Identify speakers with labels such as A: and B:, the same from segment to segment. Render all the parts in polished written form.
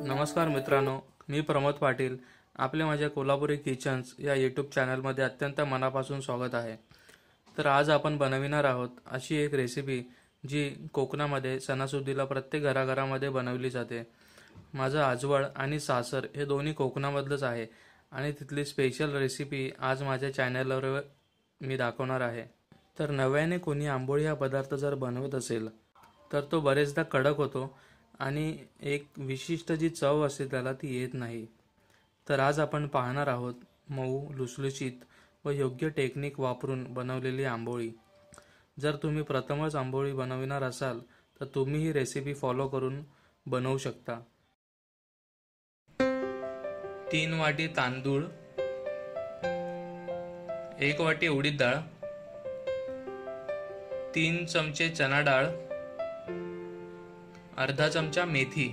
A: नमस्कार मित्रांनो, मी प्रमोद पाटील. आपले माझ्या कोल्हापुरी किचन्स या यूट्यूब चॅनलमध्ये अत्यंत मनापासून स्वागत आहे. तर आज आपण बनविणार आहोत अशी एक रेसिपी जी कोकणामध्ये सणासुदीला प्रत्येक घराघरामध्ये बनवली जाते. माझं आजवळ आणि सासर हे दोन्ही कोकणामधलंच आहे आणि तिथली स्पेशल रेसिपी आज माझ्या चॅनलवर मी दाखवणार आहे. तर नव्याने कोणी आंबोळी हा पदार्थ जर बनवत असेल तर तो बरेचदा कडक होतो आणि एक विशिष्ट जी चव असते त्याला ती येत नाही. तर आज आपण पाहणार आहोत मऊ, लुसलुशीत व योग्य टेक्निक वापरून बनवलेली आंबोळी. जर तुम्ही प्रथमच आंबोळी बनविणार असाल तर तुम्ही ही रेसिपी फॉलो करून बनवू शकता. 3 वाटी तांदूळ, 1 वाटी उडीद डाळ, 3 चमचे चना डाळ, अर्धा चमचा मेथी.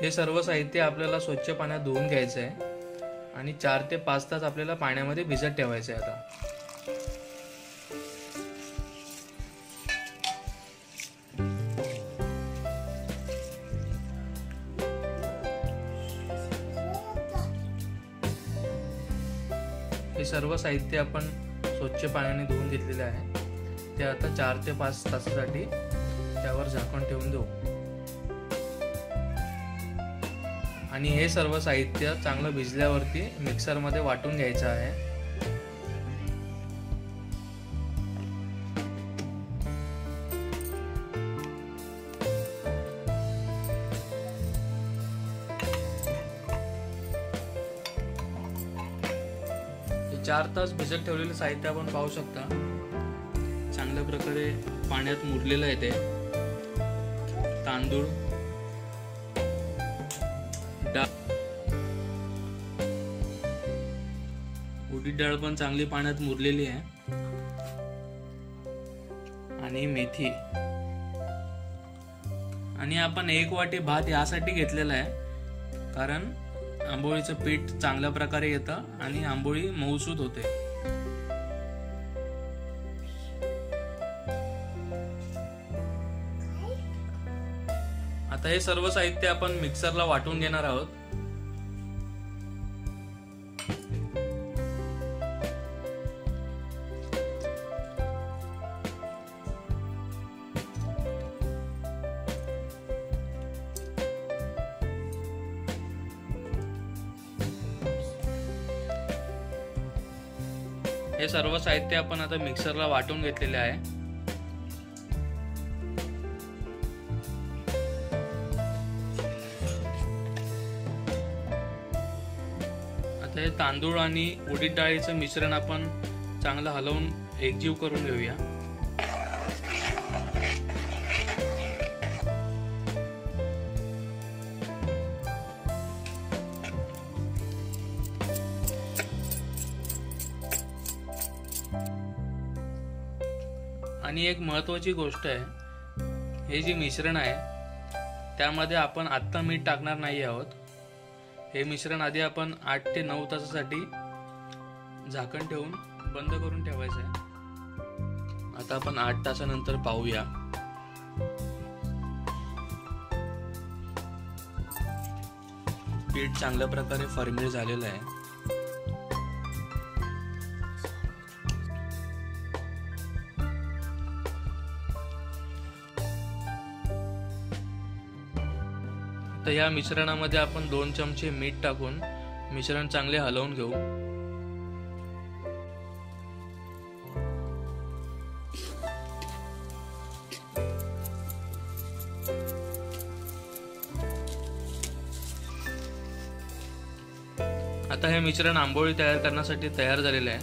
A: हे सर्व साहित्य आपल्याला स्वच्छ पाण्यात धुवून घ्यायचं आहे आणि 4 ते 5 तास आपल्याला पाण्यामध्ये भिजत ठेवायचं आहे. आता हे सर्व साहित्य आपण स्वच्छ पाण्याने धुवून घेतलेले आहे. ते आता 4 ते 5 तासासाठी त्यावर झाकण ठेवून देऊ आणि हे सर्व साहित्य चांगलं भिजल्यावरती मिक्सरमध्ये वाटून घ्यायचं आहे. हे 4 तास भिजत ठेवलेले साहित्य आपण पाहू शकता चांगल्या प्रकारे पाण्यात मुरलेलं आहे. ते तांदूळ, डाळ, उडीद डाळ पण चांगली पाण्यात मुरलेली आहे आणि मेथी. आणि आपण 1 वाटी भात यासाठी घेतलेला आहे कारण आंबोळीचं पीठ चांगल्या प्रकारे येतं आणि आंबोळी मऊसूत होते. आता हे सर्व साहित्य आपण मिक्सरला वाटून घेणार आहोत. हे सर्व साहित्य आपण आता मिक्सरला वाटून घेतलेले आहे. आता हे तांदूळ आणि उडीद डाळीचं मिश्रण आपण चांगलं हलवून एकजीव करून घेऊया. आणि एक महत्त्वाची गोष्ट आहे, हे जे मिश्रण आहे त्यामध्ये आपण आत्ता मीठ टाकणार नाही आहोत. हे मिश्रण आधी आपण 8 ते 9 तासासाठी झाकण ठेवून बंद करून ठेवायचं आहे. आता आपण 8 तासानंतर पाहूया. पीठ चांगल्या प्रकारे फर्मेंट झालेलं आहे. तर या मिश्रणामध्ये आपण 2 चमचे मीठ टाकून मिश्रण चांगले हलवून घेऊ. आता हे मिश्रण आंबोळी तयार करण्यासाठी तयार झालेले आहे.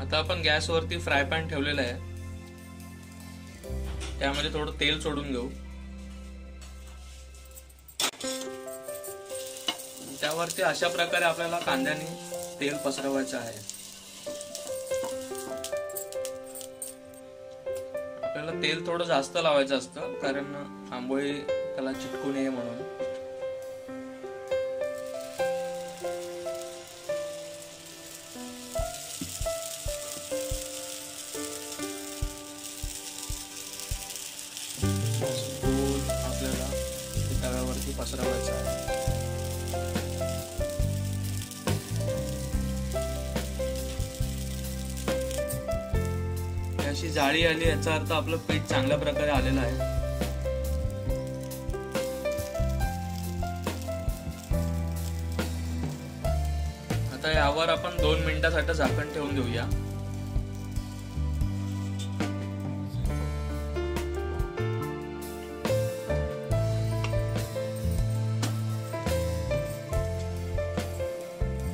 A: आता आपण गॅसवरती फ्राय पॅन ठेवलेला आहे. त्यामध्ये थोडं तेल सोडून घेऊ. त्यावरती अशा प्रकारे आपल्याला कांद्याने तेल पसरवायचं आहे. आपल्याला तेल थोडं जास्त लावायचं असतं कारण आंबोळी त्याला चिटकू नये म्हणून. पसरवायचा आहे. अशी जाळी आली याचा अर्थ आपलं पीठ चांगल्या प्रकारे आलेलं आहे. आता यावर आपण 2 मिनिटासाठी झाकण ठेवून देऊया.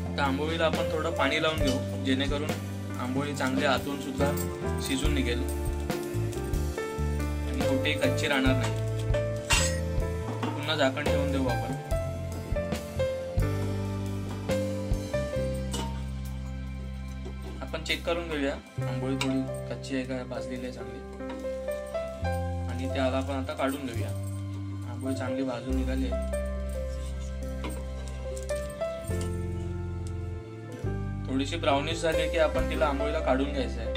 A: आता आंबोळीला आपण थोडं पाणी लावून घेऊ, जेणेकरून आंबोळी चांगली आतून सुद्धा शिजून निघेल आणि कुठेही कच्ची राहणार नाही. पुन्हा झाकण ठेवून देऊ आपण. आपण चेक करून घेऊया आंबोळी थोडी कच्ची आहे का भाजलेली आहे चांगली, आणि त्याला आपण आता काढून घेऊया. आंबोळी चांगली भाजून निघाली आहे. थोडीशी ब्राउनिश झाली की आपण तिला आंबोळीला काढून घ्यायचं आहे.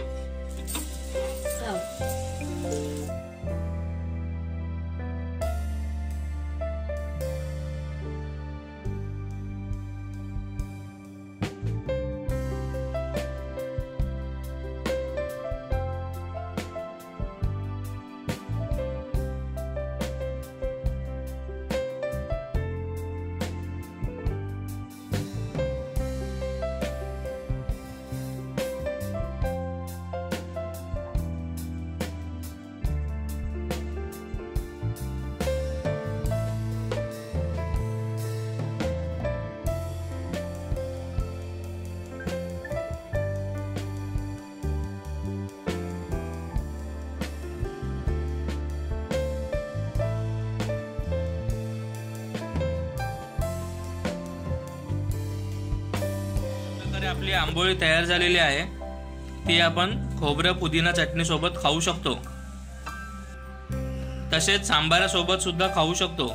A: आपली आंबोळी तयार झालेली आहे. ती आपण खोबरं पुदिना चटणी सोबत खाऊ शकतो, तसेच सांबारा सोबत सुद्धा खाऊ शकतो.